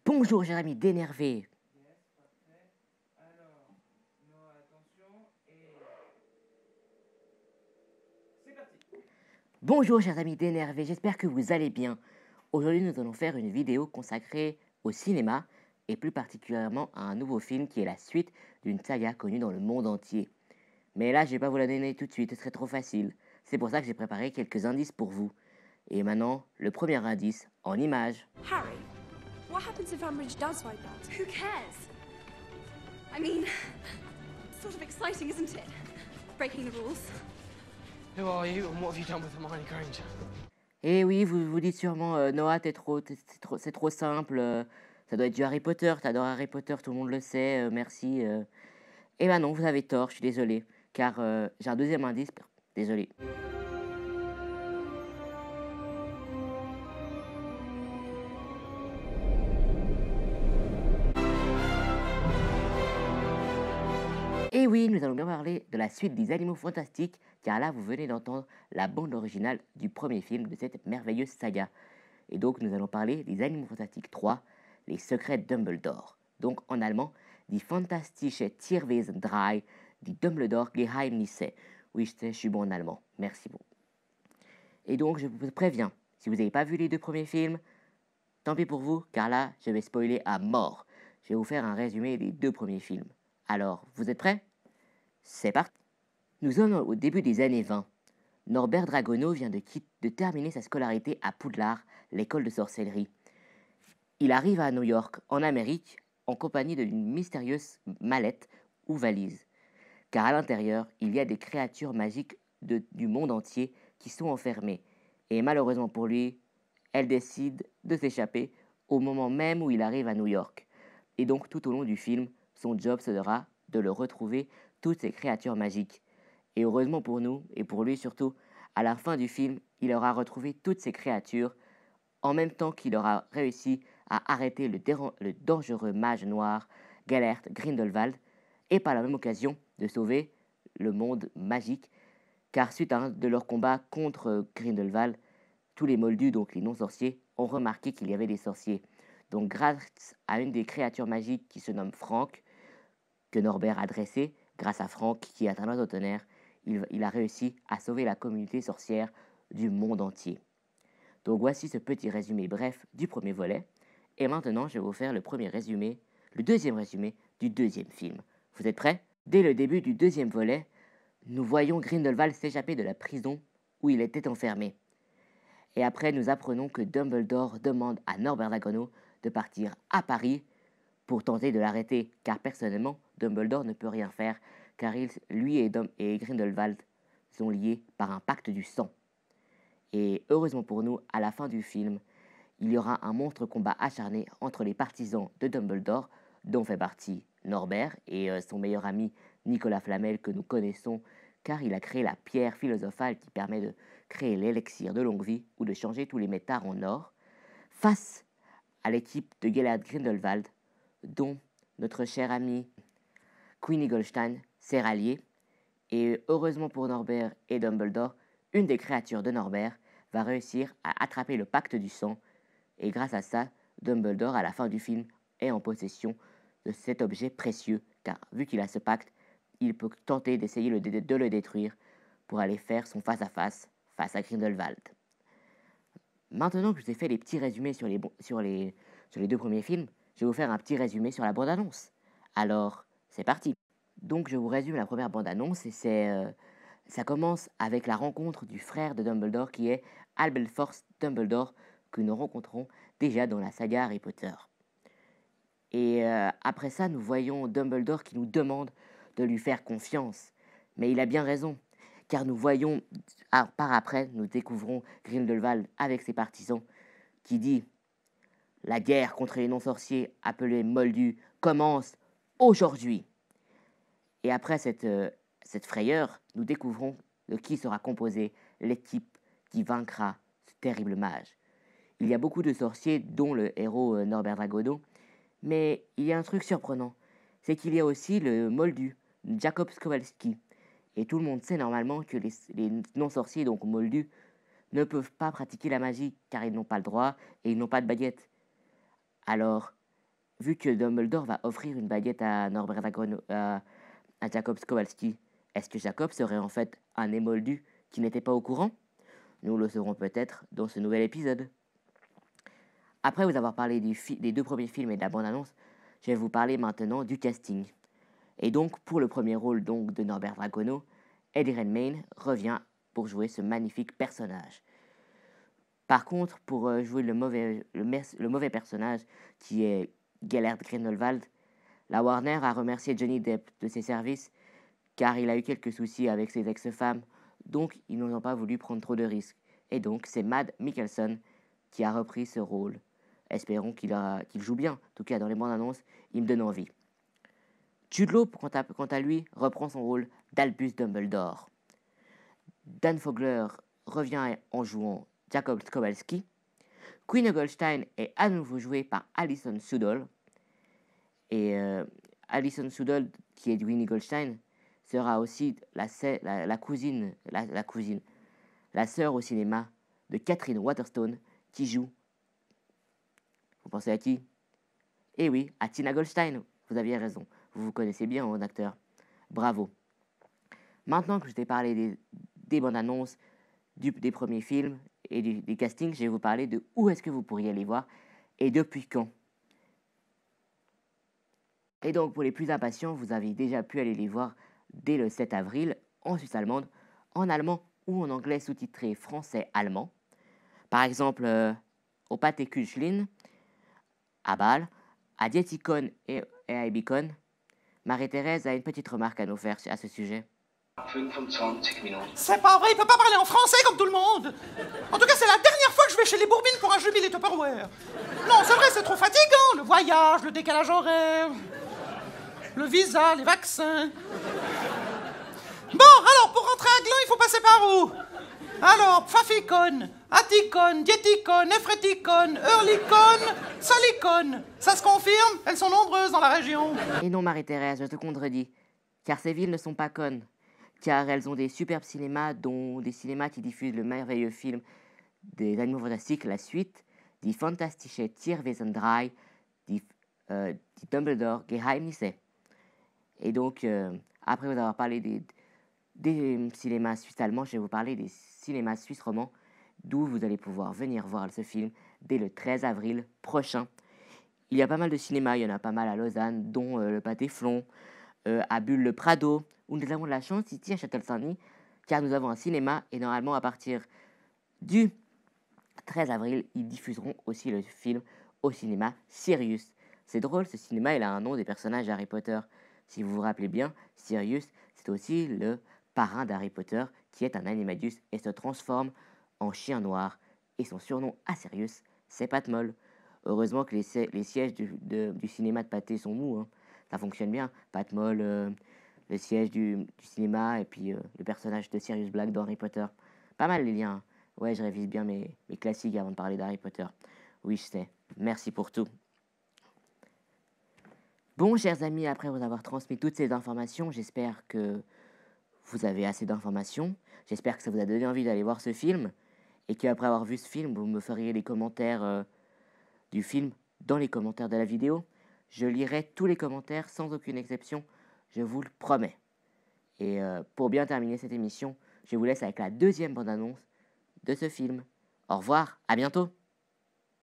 Bonjour, cher ami d'énervé. Yes, parfait. Alors, Noah, attention, et c'est parti. Bonjour, chers amis d'énervé. J'espère que vous allez bien. Aujourd'hui, nous allons faire une vidéo consacrée au cinéma et plus particulièrement à un nouveau film qui est la suite d'une saga connue dans le monde entier. Mais là, je vais pas vous la donner tout de suite, ce serait trop facile. C'est pour ça que j'ai préparé quelques indices pour vous. Et maintenant, le premier indice en images. Harry, what happens if Umbridge does find out? Who cares? I mean, it's sort of exciting, isn't it? Breaking the rules. Who are you and what have you done with Hermione Granger? Et oui, vous vous dites sûrement, Noah, c'est trop simple, ça doit être du Harry Potter, t'adores Harry Potter, tout le monde le sait, merci. Eh ben non, vous avez tort, je suis désolé, car j'ai un deuxième indice, désolé. Et oui, nous allons bien parler de la suite des Animaux Fantastiques, car là, vous venez d'entendre la bande originale du premier film de cette merveilleuse saga. Et donc, nous allons parler des Animaux Fantastiques 3, les secrets de Dumbledore. Donc, en allemand, Die fantastische Tierwesen 3, die Dumbledore Geheimnisse. Oui, je suis bon en allemand, merci bon. Et donc, je vous préviens, si vous n'avez pas vu les deux premiers films, tant pis pour vous, car là, je vais spoiler à mort. Je vais vous faire un résumé des deux premiers films. Alors, vous êtes prêts? C'est parti. Nous sommes au début des années 20. Norbert Dragono vient de terminer sa scolarité à Poudlard, l'école de sorcellerie. Il arrive à New York, en Amérique, en compagnie d'une mystérieuse mallette ou valise. Car à l'intérieur, il y a des créatures magiques du monde entier qui sont enfermées. Et malheureusement pour lui, elle décide de s'échapper au moment même où il arrive à New York. Et donc tout au long du film, son job sera de le retrouver toutes ces créatures magiques. Et heureusement pour nous, et pour lui surtout, à la fin du film, il aura retrouvé toutes ces créatures, en même temps qu'il aura réussi à arrêter le dangereux mage noir, Gellert Grindelwald, et par la même occasion de sauver le monde magique, car suite à un de leurs combats contre Grindelwald, tous les moldus, donc les non-sorciers, ont remarqué qu'il y avait des sorciers. Donc grâce à une des créatures magiques qui se nomme Franck, que Norbert a dressé, grâce à Franck qui est un oiseau tonnerre, il a réussi à sauver la communauté sorcière du monde entier. Donc voici ce petit résumé bref du premier volet. Et maintenant, je vais vous faire le deuxième résumé du deuxième film. Vous êtes prêts? Dès le début du deuxième volet, nous voyons Grindelwald s'échapper de la prison où il était enfermé. Et après, nous apprenons que Dumbledore demande à Norbert Dragono de partir à Paris pour tenter de l'arrêter, car personnellement, Dumbledore ne peut rien faire, car lui et Grindelwald sont liés par un pacte du sang. Et heureusement pour nous, à la fin du film, il y aura un monstre combat acharné entre les partisans de Dumbledore, dont fait partie Norbert et son meilleur ami Nicolas Flamel, que nous connaissons, car il a créé la pierre philosophale qui permet de créer l'élixir de longue vie ou de changer tous les métals en or, face à l'équipe de Gellert Grindelwald, dont notre cher ami Queenie Goldstein s'est rallié. Et heureusement pour Norbert et Dumbledore, une des créatures de Norbert va réussir à attraper le pacte du sang. Et grâce à ça, Dumbledore, à la fin du film, est en possession de cet objet précieux. Car vu qu'il a ce pacte, il peut tenter d'essayer de le détruire pour aller faire son face à Grindelwald. Maintenant que je vous ai fait les petits résumés sur les deux premiers films, je vais vous faire un petit résumé sur la bande-annonce. Alors, c'est parti. Donc, je vous résume la première bande-annonce et ça commence avec la rencontre du frère de Dumbledore qui est Albus Dumbledore, que nous rencontrons déjà dans la saga Harry Potter. Et après ça, nous voyons Dumbledore qui nous demande de lui faire confiance. Mais il a bien raison, car nous voyons, par après, nous découvrons Grindelwald avec ses partisans, qui dit « La guerre contre les non-sorciers, appelés Moldus, commence aujourd'hui !» Et après cette frayeur, nous découvrons de qui sera composée l'équipe qui vaincra ce terrible mage. Il y a beaucoup de sorciers, dont le héros Norbert Dragono, mais il y a un truc surprenant, c'est qu'il y a aussi le moldu, Jacob Kowalski. Et tout le monde sait normalement que les non-sorciers, donc moldus, ne peuvent pas pratiquer la magie, car ils n'ont pas le droit et ils n'ont pas de baguette. Alors, vu que Dumbledore va offrir une baguette à Norbert Dragono, à Jacob Kowalski, est-ce que Jacob serait en fait un émoldu qui n'était pas au courant? Nous le saurons peut-être dans ce nouvel épisode. Après vous avoir parlé des 2 premiers films et de la bande-annonce, je vais vous parler maintenant du casting. Et donc, pour le premier rôle donc, de Norbert Dragono, Eddie Redmayne revient pour jouer ce magnifique personnage. Par contre, pour jouer le mauvais personnage, qui est Gellert Grindelwald, la Warner a remercié Johnny Depp de ses services, car il a eu quelques soucis avec ses ex-femmes, donc ils n'ont pas voulu prendre trop de risques. Et donc, c'est Mads Mikkelsen qui a repris ce rôle. Espérons qu'il joue bien. En tout cas, dans les bandes annonces, il me donne envie. Jude Law, quant à lui, reprend son rôle d'Albus Dumbledore. Dan Fogler revient en jouant Jacob Kowalski. Queen Goldstein est à nouveau jouée par Alison Sudol. Et Alison Sudol, qui est Queenie Goldstein, sera aussi la sœur au cinéma de Catherine Waterstone, qui joue. Vous pensez à qui? Eh oui, à Tina Goldstein. Vous aviez raison. Vous connaissez bien en acteur. Bravo. Maintenant que je t'ai parlé des bandes annonces, des premiers films et des castings, je vais vous parler de où est-ce que vous pourriez les voir et depuis quand. Et donc pour les plus impatients, vous avez déjà pu aller les voir dès le 7 avril en Suisse allemande, en allemand ou en anglais sous-titré français-allemand. Par exemple, au Pâté Kulchlin, à Bâle, à Dietikon et à Ebikon. Marie-Thérèse a une petite remarque à nous faire à ce sujet. 25 Minuten. C'est pas vrai, il peut pas parler en français comme tout le monde. En tout cas, c'est la dernière fois que je vais chez les Bourbines pour un jubilé Tupperware. Non, c'est vrai, c'est trop fatigant, le voyage, le décalage horaire, le visa, les vaccins. Bon, alors, pour rentrer à Gland, il faut passer par où? Alors, Pfafikon, Attikon, Dietikon, Efretikon, Hurlikon, Salikon. Ça se confirme? Elles sont nombreuses dans la région. Et non, Marie-Thérèse, je te contredis. Car ces villes ne sont pas connes. Car elles ont des superbes cinémas, dont des cinémas qui diffusent le merveilleux film des Animaux Fantastiques, la suite, Die Fantastische Tierwesen 3, die Dumbledore Geheimnisse. Et donc, après vous avoir parlé des cinémas suisses allemands, je vais vous parler des cinémas suisses romans, d'où vous allez pouvoir venir voir ce film dès le 13 avril prochain. Il y a pas mal de cinémas, il y en a pas mal à Lausanne, dont le Pâté Flon, à Bulle-le-Prado, où nous avons de la chance ici à Châtel-Saint-Denis, car nous avons un cinéma, et normalement à partir du 13 avril, ils diffuseront aussi le film au cinéma Sirius. C'est drôle, ce cinéma, il a un nom des personnages d'Harry Potter. Si vous vous rappelez bien, Sirius, c'est aussi le parrain d'Harry Potter, qui est un animagus et se transforme en chien noir. Et son surnom à Sirius, c'est Patmol. Heureusement que les sièges du cinéma de Pâté sont mous, hein. Ça fonctionne bien. Patmol, le siège du cinéma, et puis le personnage de Sirius Black dans Harry Potter. Pas mal les liens, hein. Ouais, je révise bien mes classiques avant de parler d'Harry Potter. Oui, je sais. Merci pour tout. Bon, chers amis, après vous avoir transmis toutes ces informations, j'espère que vous avez assez d'informations. J'espère que ça vous a donné envie d'aller voir ce film. Et qu'après avoir vu ce film, vous me feriez les commentaires du film dans les commentaires de la vidéo. Je lirai tous les commentaires sans aucune exception, je vous le promets. Et pour bien terminer cette émission, je vous laisse avec la deuxième bande-annonce de ce film. Au revoir, à bientôt!